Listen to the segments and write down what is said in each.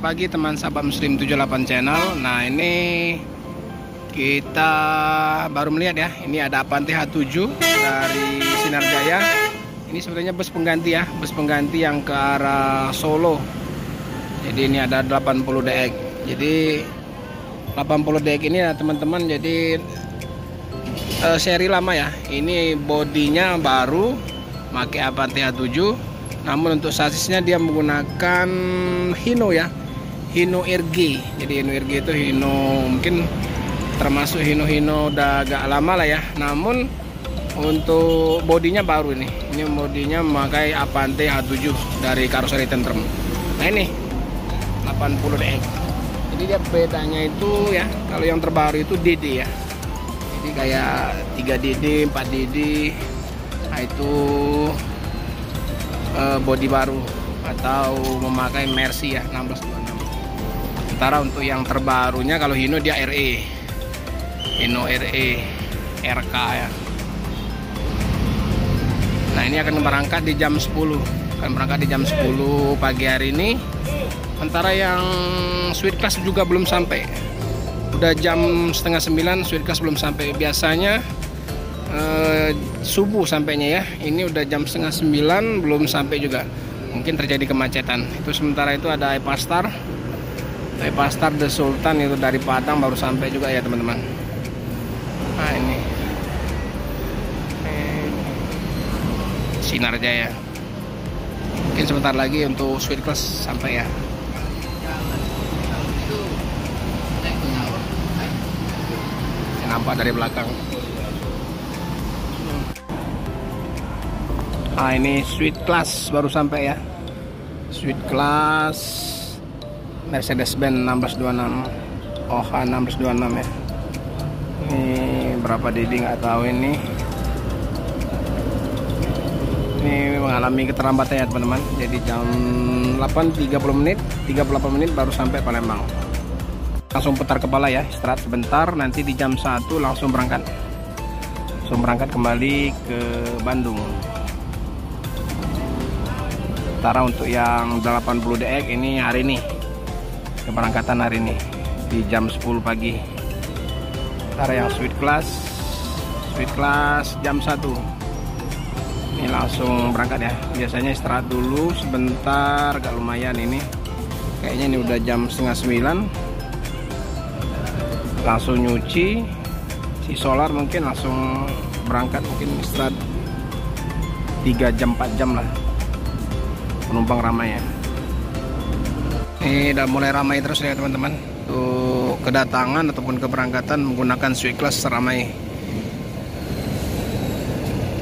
pagi teman sahabat muslim 78 channel. Nah, ini kita baru melihat ya, ini ada Avante H7 dari Sinar Jaya. Ini sebenarnya bus pengganti ya, bus pengganti yang ke arah Solo. Jadi ini ada 80 DX. Jadi 80 DX ini ya teman-teman, jadi seri lama ya. Ini bodinya baru, pakai Avante H7. Namun untuk sasisnya dia menggunakan Hino ya, Hino RG. Jadi Hino RG itu Hino, mungkin termasuk Hino udah agak lama lah ya. Namun untuk bodinya baru ini bodinya memakai Avante H7 dari Karoseri Tentrem. Nah ini 80 DX. Jadi dia bedanya itu ya, kalau yang terbaru itu DD ya. Jadi kayak 3DD, 4DD. Nah itu bodi baru atau memakai Mercy ya 1626. Sementara untuk yang terbarunya kalau Hino dia RE, Hino RE RK ya. Nah ini akan berangkat di jam 10, akan berangkat di jam 10 pagi hari ini. Sementara yang Sweet Class juga belum sampai, udah jam setengah 9 Sweet Class belum sampai. Biasanya subuh sampainya ya, ini udah jam setengah 9 belum sampai juga, mungkin terjadi kemacetan. Itu sementara itu ada Epastar The Sultan itu dari Padang baru sampai juga ya teman-teman. Nah ini Sinar Jaya, mungkin sebentar lagi untuk Sweet Class sampai ya. Nampak dari belakang. Ah ini Sweet Class baru sampai ya, Sweet Class Mercedes-Benz 1626 OH 1626 ya. Ini berapa DD nggak tahu ini mengalami keterlambatan ya teman-teman. Jadi jam 8.30 menit 38 menit baru sampai Palembang. Langsung putar kepala ya, istirahat sebentar, nanti di jam 1 langsung berangkat kembali ke Bandung. Sementara untuk yang 80 DX ini hari ini, keberangkatan hari ini di jam 10 pagi. Sementara yang Sweet Class jam 1 ini langsung berangkat ya. Biasanya istirahat dulu sebentar, agak lumayan ini. Kayaknya ini udah jam setengah 9. Langsung nyuci, si solar mungkin langsung berangkat, mungkin istirahat 3 jam 4 jam lah. Penumpang ramai ya. Ini udah mulai ramai terus ya teman-teman. Tuh kedatangan ataupun keberangkatan menggunakan Sweet Class ramai.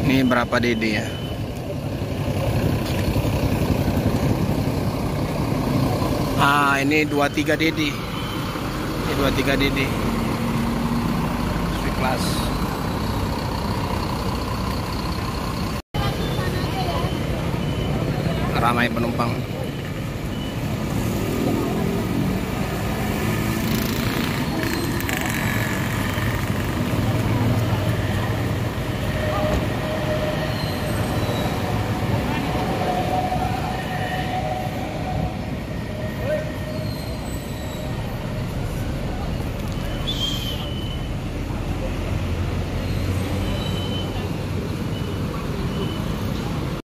Ini berapa DD ya? Ah ini 23 DD. Ini 23 DD. Sweet Class. Ramai penumpang.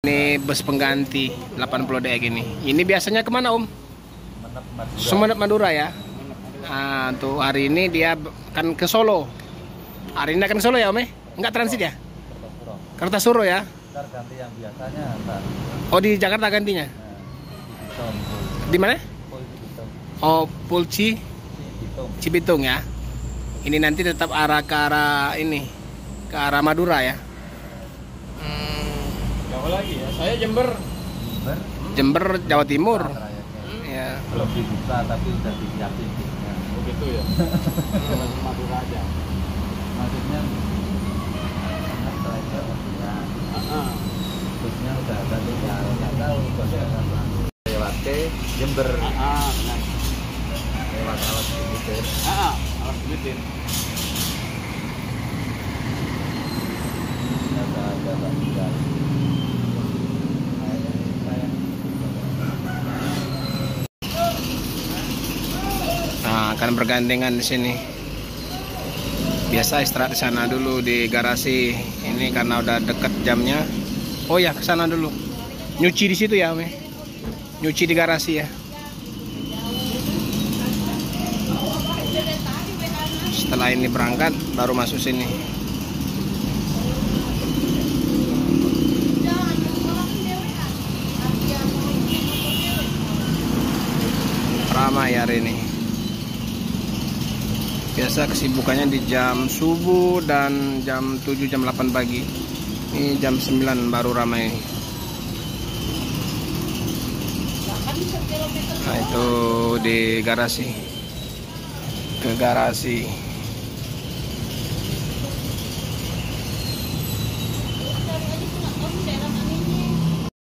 Ini bus pengganti 80 DX ini. Ini biasanya kemana Om? Sumeneb Madura ya. Nah, tuh hari ini dia kan ke Solo. Hari ini akan ke Solo ya Om? Enggak transit ya? Kartasuro ya? Ganti yang biasanya. Oh di Jakarta gantinya? Di mana? Oh Pulci Cibitung ya. Ini nanti tetap arah ke arah ini, ke arah Madura ya. Lagi ya, saya Jember Jawa Timur ya. Belum dibuka tapi udah disiapin busnya. Begitu ya. Madura aja maksudnya setelah itu busnya udah ada tuh, nggak tahu busnya apa lewat ke Jember. Benar. Lewat alat Bumitin. Alat Bumitin. Ada banyak. akan bergandengan di sini. Biasa istirahat di sana dulu di garasi. Ini karena udah deket jamnya. Oh ya, ke sana dulu. Nyuci di situ ya, Om. Nyuci di garasi ya. Setelah ini berangkat baru masuk sini. Ramai hari ini. Biasa kesibukannya di jam subuh dan jam 7 jam 8 pagi. Ini jam 9 baru ramai. Nah, itu di garasi. Ke garasi.